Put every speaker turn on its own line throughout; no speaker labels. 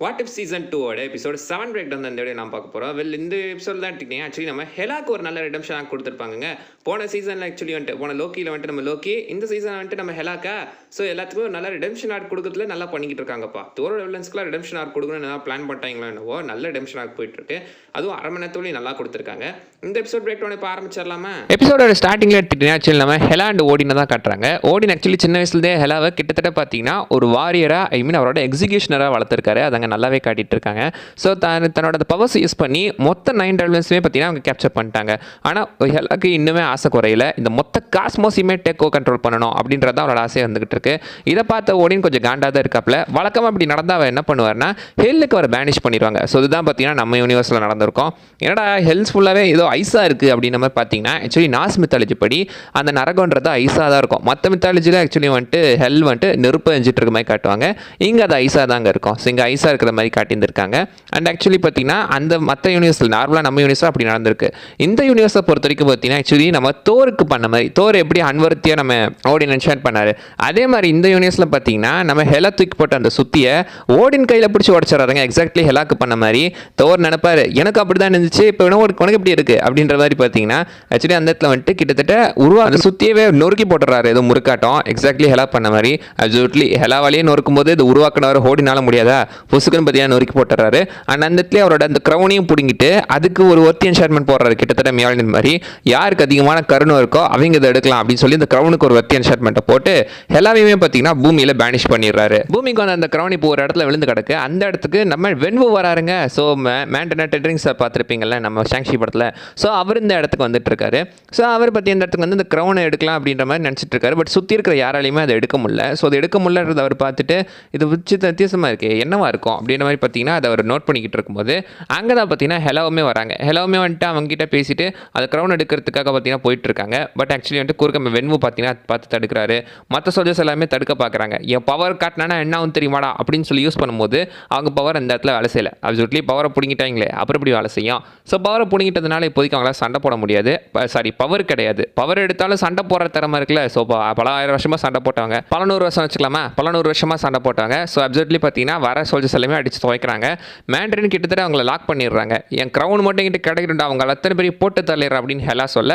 What if season 2 ஓட episode 7 break down இந்த video நான் பார்க்க போகிறோம். இந்த எபிசோட் தான் எடுத்துக்கிட்டீங்க. ஆக்சுவலி நம்ம ஹெலாக்கு ஒரு நல்ல ரிடம்ஷன் கொடுத்துருப்பாங்க. போன சீசனில் ஆக்சுவலி வந்துட்டு போன லோக்கியில் வந்துட்டு நம்ம லோக்கி, இந்த சீசன் வந்துட்டு நம்ம ஹெலாக்கா. ஸோ எல்லாத்துக்கும் ஒரு நல்ல ரிடம்ஷன் ஆர்ட் கொடுக்கறதுல நல்லா பண்ணிக்கிட்டு இருக்காங்கப்பா. தோரோட வில்லன்ஸ்க்குலாம் ரிடம்ஷன் ஆர்ட் கொடுக்கணும்னு நல்லா பிளான் பண்ணிட்டாங்களோ என்னவோ, நல்ல ரிடம்ஷன் ஆர்ட் போயிட்டு இருக்கு. அதுவும் அரை மணி நேரத்துலேயும் நல்லா கொடுத்துருக்காங்க. இந்த எபிசோட் பிரேக் டவுன் இப்போ ஆரம்பிச்சிடலாமா? எபிசோடோட ஸ்டார்டிங்கில் எடுத்துக்கிட்டீங்கன்னா ஆக்சுவலி நம்ம ஹெலா அண்ட் ஓடினை தான் காட்டுறாங்க. ஓடின் ஆக்சுவலி சின்ன வயசுலேருந்தே ஹெலாவை கிட்டத்தட்ட பார்த்தீங்கன்னா ஒரு வாரியராக அவரோட எக்ஸிகியூஷனராக வளர்த்துருக்காரு. அதங்க நல்லாவே காட்டிட்டு இருக்காங்க. ஸோ தன்னோட பவர்ஸ் யூஸ் பண்ணி மொத்த 9 ட்ராவலர்ஸுமே பார்த்தீங்கன்னா அவங்க கேப்சர் பண்ணிட்டாங்க. ஆனால் ஹெலாக்கு இன்னுமே ஆசை குறையில. இந்த மொத்த காஸ்மோஸையுமே டேக் கண்ட்ரோல் பண்ணணும் அப்படின்றத அவரோட ஆசையாக வந்துகிட்டு இருக்கு. இதை பார்த்த ஓடின் கொஞ்சம் காண்டாக தான் இருக்காப்ல. வழக்கமாக அப்படி நடந்தால் அவர் என்ன பண்ணுவார்னா ஹெல்லுக்கு அவர் பேனிஷ் பண்ணிடுவாங்க. ஸோ இதுதான் பார்த்தீங்கன்னா நம்ம யூனிவர்ஸில் நடந்திருக்கும். என்னடா ஹெல்ஸ் ஃபுல்லாகவே ஏதோ ஐஸாக இருக்குது அப்படின்ற மாதிரி பார்த்தீங்கன்னா ஆக்சுவலி நாஸ் மித்தாலஜி படி அந்த நரகன்றது ஐஸாக தான் இருக்கும். மற்ற மித்தாலஜியில் ஆக்சுவலி வந்துட்டு ஹெல் வந்துட்டு நெருப்பு எஞ்சிட்டு இருக்க மாதிரி காட்டுவாங்க. இங்கே அது ஐஸாக தாங்க இருக்கும். ஸோ இங்கே ஐஸாக இருக்கிற மாதிரி காட்டியிருந்திருக்காங்க. அண்ட் ஆக்சுவலி பார்த்தீங்கன்னா அந்த மற்ற யூனிவர்ஸில் நார்மலாக நம்ம யூனிவர்ஸில் அப்படி நடந்திருக்கு. இந்த யூனிவர்ஸை பொறுத்த வரைக்கும் பார்த்தீங்கன்னா ஆக்சுவலி நம்ம தோருக்கு பண்ண மாதிரி, தோர் எப்படி அன்வர்த்தியாக நம்ம ஓடின் என்ஷான் பண்ணார், அதே மாதிரி இந்த யூனிவர்ஸில் பார்த்தீங்கன்னா நம்ம ஹெலா தூக்கி போட்ட அந்த சுத்தியை ஓடின் கையில் பிடிச்சி உடச்சிடறாங்க. எக்ஸாக்ட்லி ஹெலாக்கு பண்ண மாதிரி தோர் நினைப்பார், எனக்கு அப்படி தான் இருந்துச்சு, இப்போ உனக்கு எப்படி இருக்குது அப்படின்ற மாதிரி பார்த்தீங்கன்னா ஆக்சுவலி அந்த இடத்துல வந்துட்டு கிட்டத்தட்ட அந்த சுத்தியவே நொறுக்கி போட்டுறாரு. ஏதோ முறுக்காட்டம் எக்ஸாக்ட்லி ஹெலா பண்ண மாதிரி. அப்சல்யூட்லி ஹெலாவாலேயே நொறுக்கும் போது இது உருவாக்கினவர் ஓடினால முடியாதா, பொசுக்குன்னு பார்த்தீங்கன்னா நொறுக்கி போட்டுறாரு. அண்ட் அந்த இடத்துல அவரோட அந்த க்ரௌனையும் பிடிங்கிட்டு அதுக்கு ஒரு ஒர்த்தி என்ஷார்ட்மெண்ட் போடுறாரு. கிட்டத்தட்ட மியாலின் மாதிரி யாருக்கு அதிகமான கருணை இருக்கோ அவங்க இதை எடுக்கலாம் அப்படின்னு சொல்லி இந்த க்ரௌனுக்கு ஒரு ஒர்த்தி என்ஷார்ட்மெண்ட்டை போட்டு ஹெலாவையுமே பார்த்தீங்கன்னா பூமியில் பேனிஷ் பண்ணிடுறாரு. பூமிக்கு வந்து அந்த க்ரௌன் இப்போ ஒரு இடத்துல விழுந்து கிடக்கு. அந்த இடத்துக்கு நம்ம வென்வு வராருங்க. ஸோ மேண்டனா டெட்ரிங்ஸை பார்த்துருப்பீங்கல்ல நம்ம ஷாங்ஷி படத்தில். ஸோ அவர் இந்த இடத்துக்கு வந்துட்டு இருக்காரு. ஸோ அவர் பற்றி இந்த இடத்துக்கு வந்து இந்த க்ரௌனை எடுக்கலாம் அப்படின்ற மாதிரி நினச்சிட்டு இருக்காரு. பட் சுற்றி இருக்கிற யாராலையுமே அதை எடுக்க முடியல. ஸோ அதை எடுக்க முடியலன்றதை அவர் பார்த்துட்டு இது வித்தியாசமாக இருக்கு, என்னவா இருக்கும் அப்படின்ற மாதிரி பார்த்தீங்கன்னா அதை அவர் நோட் பண்ணிக்கிட்டு இருக்கும்போது அங்கே தான் பார்த்தீங்கன்னா ஹெலாவுமே வராங்க. ஹெலாவுமே வந்துட்டு அவங்ககிட்ட பேசிட்டு அதை க்ரௌன் எடுக்கிறதுக்காக பார்த்தீங்கன்னா போயிட்டு இருக்காங்க. பட் ஆக்சுவலி வந்துட்டு குறுக்க வென்வு பார்த்தீங்கன்னா பார்த்து தடுக்கிறாரு. மற்ற சோல்ஜர்ஸ் எல்லாமே தடுக்க பார்க்குறாங்க. என் பவர் காட்டினா என்ன ஆகும் தெரியுமாடா அப்படின்னு சொல்லி யூஸ் பண்ணும்போது அவங்க பவர் அந்த இடத்துல வேலை செய்யலை. அப்சல்யூட்லி பவரை பிடிங்கிட்டாங்களே அப்புறம் எப்படி வேலை செய்யும். ஸோ பவரை பிடிங்கிட்டதுனால இப்போதைக்கு அவங்களால சண்டை போட முடியாது. பவர் கிடையாது. பவர் எடுத்தாலும் சண்டை போடுற திறமை இருக்குல்ல. ஸோ பல ஆயிரம் வருஷமாக சண்டை போட்டாங்க, பல 100 வருஷம் வச்சுக்கலாமா, பல 100 வருஷமாக சண்டை போட்டாங்க. ஸோ அப்சல்யூட்லி பார்த்தீங்கன்னா வர சோல்ஜர்ஸ் எல்லாமே அடிச்சு துவைக்கிறாங்க. மேண்டரின் கிட்டத்தட்ட அவங்களை லாக் பண்ணிடுறாங்க. என் க்ரௌன் மட்டும் கிட்ட கிடைக்கிட்டு அவங்க அத்தனை பேர் போட்டு தள்ளிடுற அப்படின்னு ஹெலா சொல்ல,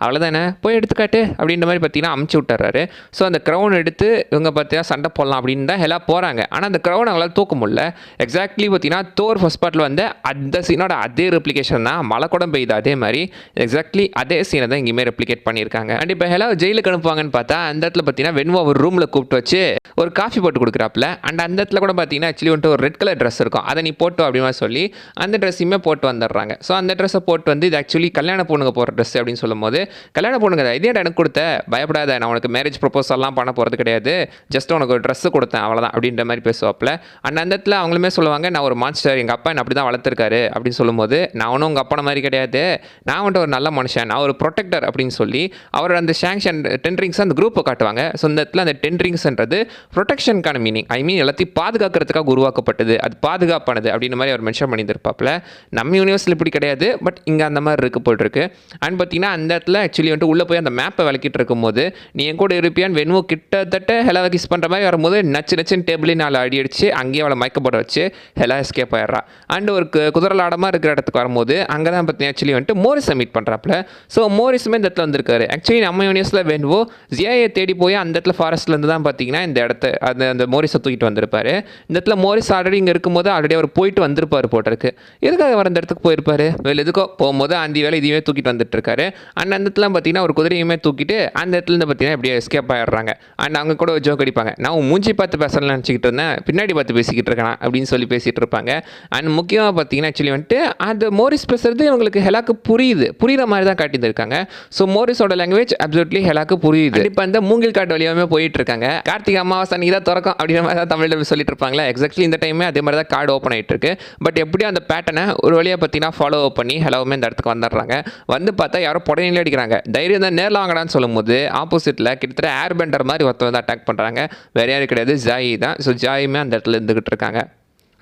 அவ்வளோதானே போய் எடுத்துக்காட்டு அப்படின்ற மாதிரி பார்த்தீங்கன்னா அமுச்சு விட்டுறாரு. ஸோ அந்த க்ரௌன் எடுத்து இவங்க பார்த்தீங்கன்னா சண்டை போடலாம் அப்படின்னு தான் ஹெலா போகிறாங்க. ஆனால் அந்த க்ரௌன் அவங்களால தூக்க முடியல. எக்ஸாக்ட்லி பார்த்தீங்கன்னா தோர் ஃபர்ஸ்ட் பார்ட்டில் வந்து அந்த சீனோட அதே ரெப்ளிகேஷன் தான், மழை கூட பெய்யுது அதே மாதிரி எக்ஸாக்ட்லி அதே சீனை தான் இங்கேயுமே ரெப்ளிகேட் பண்ணியிருக்காங்க. அண்ட் இப்போ ஹெலா ஜெயிலுக்கு அனுப்புவாங்கன்னு பார்த்தா அந்த இடத்துல பார்த்தீங்கன்னா வென்வோ ஒரு ரூமில் கூப்பிட்டு வச்சு ஒரு காஃபி போட்டு கொடுக்குறாப்புல. அண்ட் அந்த இடத்துல கூட பார்த்தீங்கன்னா ஆக்சுவலி வந்துட்டு ஒரு ரெட் கலர் ட்ரெஸ் இருக்கும், அதை நீ போட்டோ அப்படின்னு சொல்லி அந்த ட்ரெஸ்ஸையுமே போட்டு வந்துடுறாங்க. ஸோ அந்த ட்ரெஸ்ஸை போட்டு வந்து இது ஆக்சுவலி கல்யாண பொண்ணுங்க போகிற ட்ரெஸ் அப்படின்னு சொல்லும் போது, கல்யாண பொண்ணுங்க இதே எனக்கு கொடுத்த, பயப்படாத, நான் உனக்கு மேரேஜ் ப்ரொபோசல்லாம் பண்ண போகிறது கிடையாது, ஜஸ்ட் உனக்கு ஒரு ட்ரெஸ்ஸு கொடுத்தேன் அவ்வளோதான் அப்படின்ற மாதிரி பேசுவாப்பில். அண்ட் அந்த இடத்துல அவங்களுமே சொல்லுவாங்க, நான் ஒரு மான்ஸ்டர், எங்கள் அப்பா என்ன அப்படி தான் வளர்த்துருக்காரு அப்படின்னு சொல்லும்போது, நான் ஒன்றும் உங்கள் அப்பா மாதிரி கிடையாது, நான் வந்துட்டு ஒரு நல்ல மனுஷன், நான் ஒரு ப்ரொடெக்டர் அப்படின்னு சொல்லி அவர் அந்த ஷாங்ஷன் 10 ரிங்ஸ் அந்த குரூப்பை காட்டுவாங்க. ஸோ இந்த இடத்துல அந்த 10 ரிங்ஸ்ன்றது ப்ரொடெக்ஷனுக்கான மீனிங், எல்லாத்தையும் பாதுகாக்கிறதுக்காக உருவாக்கப்பட்டது, அது பாதுகாப்பானது அப்படின்னு மாதிரி அவர் மென்ஷன் பண்ணியிருப்பாப்பில். நம்ம யூனிவர்ஸில் இப்படி கிடையாது, பட் இங்கே அந்த மாதிரி இருக்குது போட்டிருக்கு. அண்ட் பார்த்தீங்கன்னா அந்த இடத்துல ஆக்சுவலி வந்துட்டு உள்ளே போய் அந்த மேப்பை விளக்கிட்டு இருக்கும்போது, நீ என் கூட இருப்பியான்னு வென்வோ கிட்டத்தட்ட ஹெலாவை கிஸ் பண்ணுற மாதிரி வரும்போது நச்சுன்னு டேபிளே 4 அடி அடிச்சு அங்கேயே அவளை மயக்கப்பட வச்சு ஹெலா எஸ்கேப் ஆயிடுறா. அண்ட் ஒரு குதிரலாடமாக இருக்கிற இடத்துக்கு வரும்போது அங்கே தான் பார்த்தீங்கன்னா ஆக்சுவலி வந்துட்டு மோரிஸை மீட் பண்ணுறாப்புல. ஸோ மோரிஸுமே இந்த இடத்துல வந்திருக்காரு. ஆக்சுவலி நம்ம யூனிவர்ஸில் வென்வோ ஜியாயை தேடி போய் அந்த இடத்துல ஃபாரஸ்ட்லேருந்து தான் பார்த்தீங்கன்னா இந்த இடத்த அந்த மோரிஸை தூக்கிட்டு வந்திருப்பாரு. இந்த இடத்துல மோரிஸ் ஆல்ரெடி இங்கே இருக்கும்போது ஆல்ரெடி அவர் போயிட்டு வந்திருப்பார் போட்டிருக்கு. எதுக்காக அவர் அந்த இடத்துக்கு போயிருப்பாரு, வேலை எதுக்கோ போகும்போது அந்த வேலை இதையுமே தூக்கிட்டு வந்துட்டு இருக்காரு. அண்ட் அந்த இடத்துல பார்த்தீங்கன்னா ஒரு குதிரையுமே தூக்கிட்டு அந்த இடத்துல இருந்து பார்த்தீங்கன்னா எப்படியே எஸ்கேப் ஆயிடுறாங்க. அண்ட் அவங்க கூட ஒரு ஜோக் அடிப்பாங்க, நான் மூஞ்சி பார்த்து பேசலாம்னு நினச்சிக்கிட்டு இருந்தேன், பின்னாடி பார்த்து பேசிக்கிட்டு இருக்கேன் அப்படின்னு சொல்லி பேசிகிட்டு இருப்பாங்க. அண்ட் முக்கியமாக பார்த்தீங்கன்னா ஆக்சுவலி வந்துட்டு அந்த மோரிஸ் பேசுறது இவங்களுக்கு ஹெலாக்கு புரியுற மாதிரி தான் காட்டியிருக்காங்க. ஸோ மோரிஸோட லாங்குவேஜ் அப்சல்யூட்லி ஹெலாக்கு புரியுது. இப்போ இந்த மூங்கில் காட்டு வழியாகவே போயிட்டு இருக்காங்க. கார்த்திகை அமாவாசை அன்னைக்கு தான் திறக்கும் அப்படின்ற மாதிரி தான் தமிழில் சொல்லிட்டு இருப்பாங்களா. எக்ஸாக்ட்லி இந்த டைமே அதே மாதிரி தான் கார்டு ஓப்பன் ஆகிட்டு இருக்கு. பட் எப்படியும் அந்த பேட்டர்னை ஒரு வழியாக பார்த்தீங்கன்னா ஃபாலோ அப் பண்ணி ஹெலாவுமே இந்த இடத்துக்கு வந்துடுறாங்க. வந்து பார்த்தா யாரோ புடனையிலே அடிக்கிறாங்க. தைரியம் தான் நேரில் வாங்கடான்னு சொல்லும்போது ஆப்போசிட்டில் கிட்டத்தட்ட ஏர் பெண்டர் மாதிரி ஒருத்தர் வந்து அட்டாக் பண்ணுறாங்க. வேற யாரும் கிடையாது, ஜாயி தான். ஸோ ஜாயுமே அந்த இடத்துல இருந்துகிட்டு இருக்காங்க.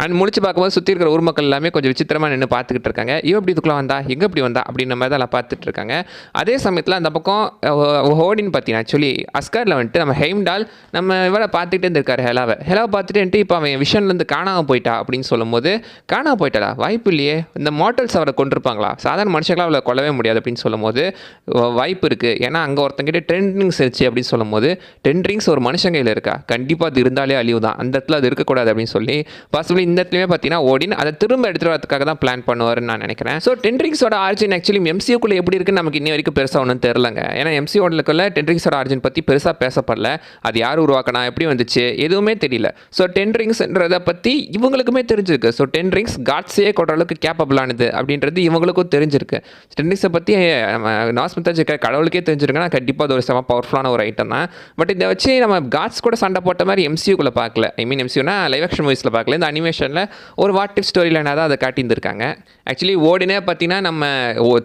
அண்ட் முழிச்சு பார்க்கும்போது சுற்றி இருக்கிற ஊர் மக்கள் எல்லாமே கொஞ்சம் விசித்திரமாக நின்று பார்த்துக்கிட்டு இருக்காங்க. இப்படி இதுக்குள்ளே வந்தா எங்கே இப்படி வந்தா அப்படின்ற மாதிரி தான் பார்த்துட்டு இருக்காங்க. அதே சமயத்தில் அந்த பக்கம் ஹோடின்னு பார்த்தீங்கன்னா ஆக்சுவலி அஸ்காரில் வந்துட்டு நம்ம ஹெய்ம்டால் நம்ம இவரை பார்த்துக்கிட்டே இருந்திருக்காரு ஹெலாவை பார்த்துட்டு இப்போ அவன் விஷன்லேருந்து காணாமல் போயிட்டா அப்படின்னு சொல்லும்போது காணாமல் போயிட்டாளா வாய்ப்பு இல்லையே, இந்த மார்டல்ஸ் அவரை கொண்டிருப்பாங்களா, சாதாரண மனுஷங்களாக அவளை கொல்லவே முடியாது அப்படின்னு சொல்லும்போது வாய்ப்பு இருக்குது. ஏன்னா அங்கே ஒருத்தங்கிட்ட 10 ரிங்ஸ் இருந்துச்சு அப்படின்னு சொல்லும்போது 10 ரிங்ஸ் ஒரு மனுஷன் கையில் இருக்கா, கண்டிப்பாக அது இருந்தாலே அழிவு தான், அந்த இடத்துல அது இருக்கக்கூடாது அப்படின்னு சொல்லி பாசிபிளி இந்த இடத்துலையுமே பார்த்தீங்கன்னா ஓடின் அதை திரும்ப எடுத்துகிட்டு வரதுக்காக தான் பிளான் பண்ணுவார்னு நான் நினைக்கிறேன். ஸோ 10 ரிங்ஸோட ஆரிஜின் ஆக்சுவலி எம்சியூக்குள்ளே எப்படி இருக்குன்னு நமக்கு இன்னி வரைக்கும் பெருசாக ஒன்றும் தெரிலங்க. ஏன்னா எம்சியோடக்குள்ள 10 ரிங்ஸோட ஆரிஜின் பற்றி பெருசாக பேசப்படல, அது யார் உருவாக்கினா எப்படி வந்துச்சு எதுவுமே தெரியல. ஸோ 10 ரிங்ஸ்ன்றதை பற்றி இவங்களுக்குமே தெரிஞ்சிருக்கு. ஸோ 10 ரிங்ஸ் காட்ஸே கொடுற அளவுக்கு கேப்பபிளானது அப்படின்றது இவங்களுக்கும் தெரிஞ்சிருக்கு. 10 ரிங்ஸை பற்றி நாஸ்மித்தாஜ் கடவுளுக்கே தெரிஞ்சிருக்குன்னா கண்டிப்பாக அது ஒரு செம பவர்ஃபுல்லான ஒரு ஐட்டம் தான். பட் இதை வச்சு நம்ம காட்ஸ் கூட சண்டை போட்ட மாதிரி எம்சியூக்குள்ளே பார்க்கல. ஐ மீன் எம்சியூனா லைவ் ஆக்ஷன் மூவிஸில் பார்க்கல, இந்த அனிமேஷனில் ஒரு வாட் இஃப் ஸ்டோரி லைனாக தான் அதை காட்டியிருந்திருக்காங்க. ஆக்சுவலி ஓடினே பார்த்தீங்கன்னா நம்ம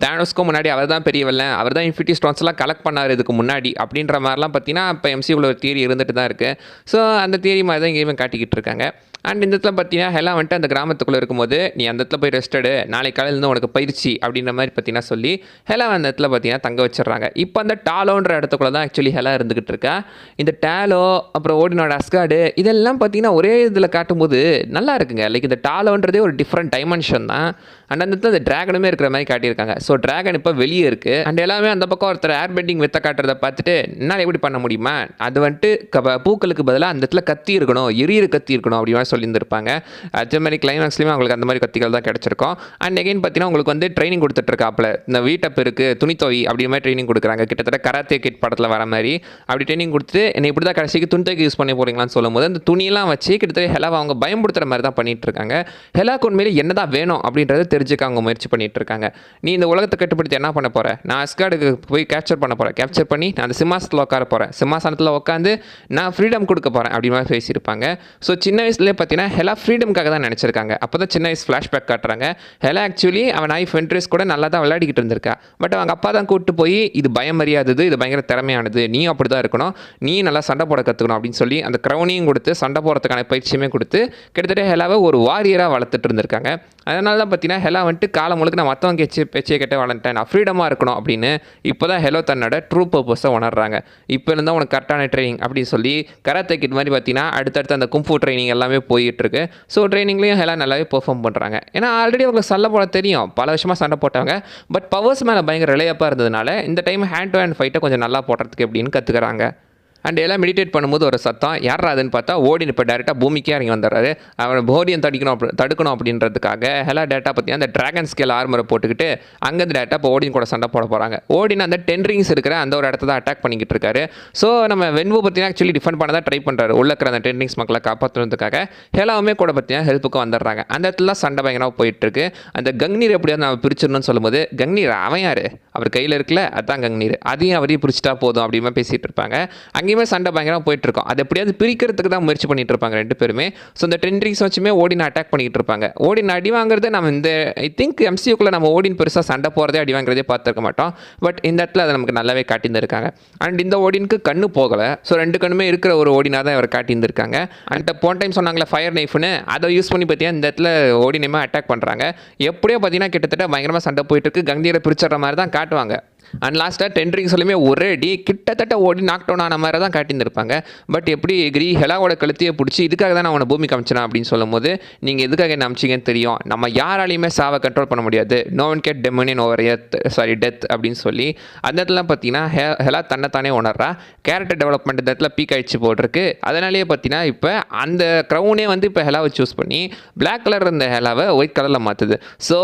தேனோஸ்க்கும் முன்னாடி அவர் தான் பெரிய வில்லன், அவர் தான் இன்ஃபினிட்டி ஸ்டோன்ஸ்லாம் கலெக்ட் பண்ணார் இதுக்கு முன்னாடி அப்படின்ற மாதிரிலாம் பார்த்தீங்கன்னா இப்போ எம்சியூவில் ஒரு தியரி இருந்துட்டு தான் இருக்குது. ஸோ அந்த தியரி மாதிரி தான் இங்கேயுமே காட்டிக்கிட்டு இருக்காங்க. அண்ட் இந்த இடத்துல பார்த்தீங்கன்னா ஹெலா வந்துட்டு அந்த கிராமத்துக்குள்ளே இருக்கும்போது நீ அந்த இடத்துல போய் ரெஸ்டடு, நாளைக்கு காலையிலேருந்து உனக்கு பயிற்சி அப்படின்ற மாதிரி பார்த்தீங்கன்னா சொல்லி ஹெலா அந்த இடத்துல பார்த்தீங்கன்னா தங்க வச்சிடுறாங்க. இப்போ அந்த டாலோன்ற இடத்துக்குள்ள தான் ஆக்சுவலி ஹெலா இருந்துகிட்டு இருக்கா. இந்த டேலோ அப்புறம் ஓடினோட அஸ்கார்டு இதெல்லாம் பார்த்தீங்கன்னா ஒரே இதில் காட்டும்போது நல்லா இருக்குங்க. லைக் இந்த டாலோன்றதே ஒரு டிஃப்ரெண்ட் டைமென்ஷன் தான். அண்ட் அந்த இடத்துல அந்த ட்ராகனுமே இருக்கிற மாதிரி காட்டியிருக்காங்க. ஸோ ட்ராகன் இப்போ வெளியே இருக்குது. அண்ட் எல்லாமே அந்த பக்கம் ஒருத்தர் ஏர் பெண்டிங் வித்த காட்டுறதை பார்த்துட்டு என்னால் எப்படி பண்ண முடியுமா, அது வந்துட்டு பூக்களுக்கு பதிலாக அந்த இடத்துல கத்தி இருக்கணும், எரியிற கத்தி இருக்கணும் அப்படின்னு சொல்லியிருந்திருப்பாங்க. அதே மாதிரி கிளைமேக்ஸ்லையுமே அவங்களுக்கு அந்த மாதிரி கத்திகள் தான் கிடச்சிருக்கும். அண்ட் எகைன் பார்த்தீங்கன்னா உங்களுக்கு வந்து ட்ரைனிங் கொடுத்துட்ருக்காப்புல, இந்த வீட்டப் இருக்குது துணி துவை அப்படி மாதிரி ட்ரைனிங் கொடுக்குறாங்க. கிட்டத்தட்ட கராத்தே கிட் படத்தில் வர மாதிரி அப்படி ட்ரைனிங் கொடுத்து என்னை இப்படி தான் கடைசிக்கு துணி துவைக்க யூஸ் பண்ணி போகிறீங்களான்னு சொல்லும்போது அந்த துணியெல்லாம் வச்சு கிட்டத்தட்ட ஹெலாவை அவங்க பயன்படுத்துகிற மாதிரி தான் பண்ணிட்டு இருக்காங்க. ஹெலாக்கு உண்மையிலே என்ன தான் வேணும் அப்படின்றத தெரிஞ்சுக்க அவங்க முயற்சி பண்ணிட்டு இருக்காங்க. நீ இந்த உலகத்தை கட்டுப்படுத்தி என்ன பண்ண போகிற, நான் அஸ்கார்டுக்கு போய் கேப்சர் பண்ண போகிறேன், கேப்சர் பண்ணி நான் அந்த சிம்மாசனத்தில் உட்கார போகிறேன், சிம்மாசனத்தில் உட்காந்து நான் ஃப்ரீடம் கொடுக்க போகிறேன் அப்படி மாதிரி பேசியிருப்பாங்க. ஸோ சின்ன வயசுலேயே பார்த்தீங்கன்னா ஹெலா ஃப்ரீடம்காக தான் நினச்சிருக்காங்க. அப்போ தான் சின்ன வயசு ஃப்ளாஷ்பேக் காட்டுறாங்க. ஹெலா ஆக்சுவலி அவன் நாய் ஃபென்ட்ரிஸ் கூட நல்லா தான் விளையாடிக்கிட்டு இருந்திருக்கா. பட் அவங்க அப்பா தான் கூப்பிட்டு போய் இது பயம் அறியாதது, இது பயங்கர திறமையானது, நீ அப்படி தான் இருக்கணும், நீ நல்லா சண்டை போட கற்றுக்கணும் அப்படின்னு சொல்லி அந்த க்ரௌனையும் கொடுத்து சண்டை போடுறதுக்கான பயிற்சியுமே கொடுத்து கிட்டத்தட்ட ஹெலாவை ஒரு வாரியராக வளர்த்துட்டு இருந்திருக்காங்க. அதனால தான் பார்த்தீங்கன்னா ஹெலா வந்துட்டு காலம் முழுக்க நான் மற்றவங்க பேச்சையை கேட்ட வளர்ந்துட்டேன், நான் ஃப்ரீடமாக இருக்கணும் அப்படின்னு இப்போ தான் ஹெலோ தன்னோட ட்ரூ பர்பஸை உணர்றாங்க. இப்போ இருந்தால் உனக்கு கரெக்டான ட்ரைனிங் அப்படின்னு சொல்லி கராத்தே கிட் மாதிரி பார்த்தீங்கன்னா அடுத்தடுத்து அந்த கும்ஃபு ட்ரைனிங் எல்லாமே போயிட்டுருக்கு. ஸோ ட்ரைனிங்லேயும் ஹெலா நல்லாவே பெர்ஃபார்ம் பண்ணுறாங்க. ஏன்னா ஆல்ரெடி அவங்களுக்கு சண்டை போட தெரியும், பல வருஷமாக சண்டை போட்டாங்க. பட் பவர்ஸ் மேலே பயங்கர ரிலையப்பாக இருந்ததுனால இந்த டைம் ஹேண்ட் டு ஹேண்ட் ஃபைட்டை கொஞ்சம் நல்லா போடுறதுக்கு எப்படின்னு கற்றுக்குறாங்க. அண்ட் எல்லாம் மெடிடேட் பண்ணும்போது ஒரு சத்தம் யாரா அதுன்னு பார்த்தா ஓடின் இப்போ டேரெக்டாக பூமிக்கே இறங்கி வந்துடுறாரு. அவன் போடியன் தடுக்கணும் அப்படின்றதுக்காக ஹெலா டேட்டா பற்றி அந்த ட்ராகன் ஸ்கேல் ஆர்மரை போட்டுக்கிட்டு அங்கேருந்து டேட்டா இப்போ ஓடின் கூட சண்டை போட போகிறாங்க. ஓடின் அந்த 10 ரிங்ஸ் இருக்கிற அந்த ஒரு இடத்த தான் அட்டாக் பண்ணிக்கிட்டு இருக்காரு. ஸோ நம்ம வென்வோ பார்த்தீங்கன்னா ஆக்சுவலி டிஃபெண்ட் பண்ண தான் ட்ரை பண்ணுறாரு, உள்ள இருக்கிற அந்த 10 ரிங்ஸ் மக்களை காப்பாற்றுறதுக்காக. ஹெலாவுமே கூட பார்த்தீங்கன்னா ஹெல்ப்புக்கு வந்துடுறாங்க. அந்த இடத்துல சண்டை பயங்கரமாக போயிட்டுருக்கு. அந்த கங்னீர் எப்படியாவது நம்ம பிரிச்சிடணும்னு சொல்லும்போது கங்னீர் அவன் யார், அவர் கையில் இருக்கல அதான் கங்னீர், அதையும் அவரையும் பிரிச்சுட்டா போதும் அப்படின்னு பேசிகிட்டு இருப்பாங்க. அங்கேயுமே சண்டை பயங்கரமாக போயிட்டு இருக்கும். அது எப்படியாவது பிரிக்கிறதுக்கு தான் முயற்சி பண்ணிட்டு இருப்பாங்க ரெண்டு பேருமே. ஸோ இந்த 10 ரிங்ஸ் வச்சுமே ஓடின் அட்டாக் பண்ணிட்டு இருப்பாங்க. ஓடின் அடி வாங்குறது நம்ம இந்த ஐ திங்க் எம்சியூக்குள்ள நம்ம ஓடின் பெருசாக சண்டை போகிறதே அடி வாங்குறதே பார்த்துருக்க மாட்டோம். பட் இந்த இடத்துல அதை நமக்கு நல்லாவே காட்டியிருந்திருக்காங்க. அண்ட் இந்த ஓடினுக்கு கண்ணு போகலை. ஸோ 2 கண்ணுமே இருக்கிற ஒரு ஓடினாக தான் இவர் காட்டியிருந்திருக்காங்க. அண்ட் போன டைம் சொன்னாங்களே ஃபயர் நைஃப்னு, அதை யூஸ் பண்ணி பார்த்தீங்கன்னா இந்த இடத்துல ஓடினமே அட்டாக் பண்ணுறாங்க. எப்படியோ பார்த்தீங்கன்னா கிட்டத்தட்ட பயங்கரமாக சண்டை போயிட்டு இருக்கு. கங்கீரை பிரிச்சுற மாதிரி தான் காட்டுவாங்க. அண்ட் லாஸ்ட்டாக 10 ரிங்ஸ் சொல்லுமே ஒரே அடி கிட்டத்தட்ட ஓடி நாக் டவுன் ஆன மாதிரி தான் காட்டியிருந்திருப்பாங்க. பட் எப்படி எகிரி ஹெலாவோட கழுத்தையை பிடிச்சி இதுக்காக தான் நான் உன்னை பூமி காமிச்சேன் அப்படின்னு சொல்லும்போது நீங்கள் எதுக்காக என்ன அமிச்சிங்கன்னு தெரியும், நம்ம யாராலையுமே சாவை கண்ட்ரோல் பண்ண முடியாது, no one got dominion over death அப்படின்னு சொல்லி அந்த இடத்துல பார்த்தீங்கன்னா ஹெலா தன்னைத்தானே உணர்றா. கேரக்டர் டெவலப்மெண்ட் இந்த இடத்துல பீக் ஆயிடுச்சு போட்டிருக்கு. அதனாலேயே பார்த்தீங்கன்னா இப்போ அந்த க்ரௌனே வந்து இப்போ ஹெலாவை சூஸ் பண்ணி பிளாக் கலர் இருந்த ஹெலாவை ஒயிட் கலரில் மாற்றுது. ஸோ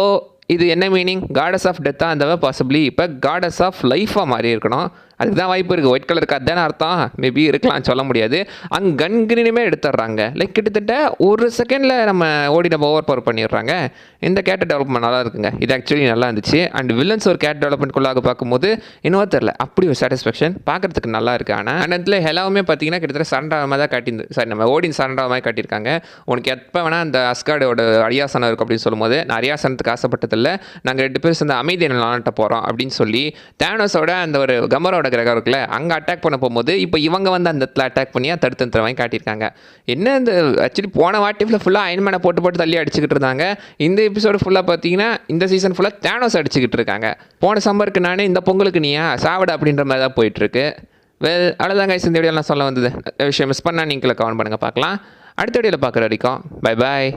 இது என்ன மீனிங், காடஸ் ஆஃப் டெத்தாக இருந்தவ பாசிபிளி இப்போ காடஸ் ஆஃப் லைஃபாக மாறி இருக்கணும். அதுக்கு தான் வாய்ப்பு இருக்குது. ஒயிட் கலருக்கு அதுதானே அர்த்தம், மேபி இருக்கலாம், சொல்ல முடியாது. அங்கே கன் கிரீனுமே எடுத்துடுறாங்க. லைக் கிட்டத்தட்ட ஒரு செகண்டில் நம்ம ஓடி நம்ம ஓவர் பவர் பண்ணிடுறாங்க. இந்த கேரக்டர் டெவலப்மெண்ட் நல்லா இருக்குங்க. இது ஆக்சுவலி நல்லா இருந்துச்சு. அண்ட் வில்லன்ஸ் ஒரு கேரக்டர் டெவலப்மெண்ட்குள்ளாக பார்க்கும்போது இன்னும் தெரில அப்படி ஒரு சாட்டிஸ்ஃபேக்ஷன் பார்க்குறதுக்கு நல்லா இருக்குது. ஆனால் அந்த இடத்துல ஹெலாவுமே பார்த்தீங்கன்னா கிட்டத்தட்ட சரண்டர் மாதிரி தான் காட்டியிருந்து, சாரி நம்ம ஓடின் சரண்டர் மாதிரி காட்டியிருக்காங்க. உனக்கு எப்போ வேணால் அந்த அஸ்கார்டோட அரியாசனம் இருக்கும் அப்படின்னு சொல்லும்போது நான் அரியாசனத்துக்கு ஆசைப்பட்டதில்லை, நாங்கள் 2 பேர் சேர்ந்து அமைதியை நாட்ட போகிறோம் அப்படின்னு சொல்லி தேனோஸோட அந்த ஒரு கமரோட கிரகம் இருக்குல்ல அங்கே அட்டாக் பண்ண போகும்போது இப்போ இவங்க வந்து அந்த இடத்துல அட்டாக் பண்ணி தடுத்து நிறுத்துற காட்டியிருக்காங்க. என்ன இந்த ஆக்சுவலி போன வாட்டிஃபில் ஃபுல்லாக அயன்மேனை போட்டு தள்ளி அடிச்சுக்கிட்டு இருந்தாங்க. இந்த எபிசோடு ஃபுல்லாக பார்த்தீங்கன்னா இந்த சீசன் ஃபுல்லாக தேனோஸ் அடிச்சுக்கிட்டு இருக்காங்க. போன சம்மருக்கு நானே இந்த பொங்கலுக்கு நீயா சாவட அப்படின்ற மாதிரி தான் போயிட்டுருக்கு. அவ்வளோதாங்க இந்த வீடியோலாம் சொல்ல வந்தது. விஷயம் மிஸ் பண்ணால் நீங்களே கமெண்ட் பண்ணுங்கள், பார்க்கலாம். அடுத்த வீடியோவில் பார்க்குற வரைக்கும் பை பாய்.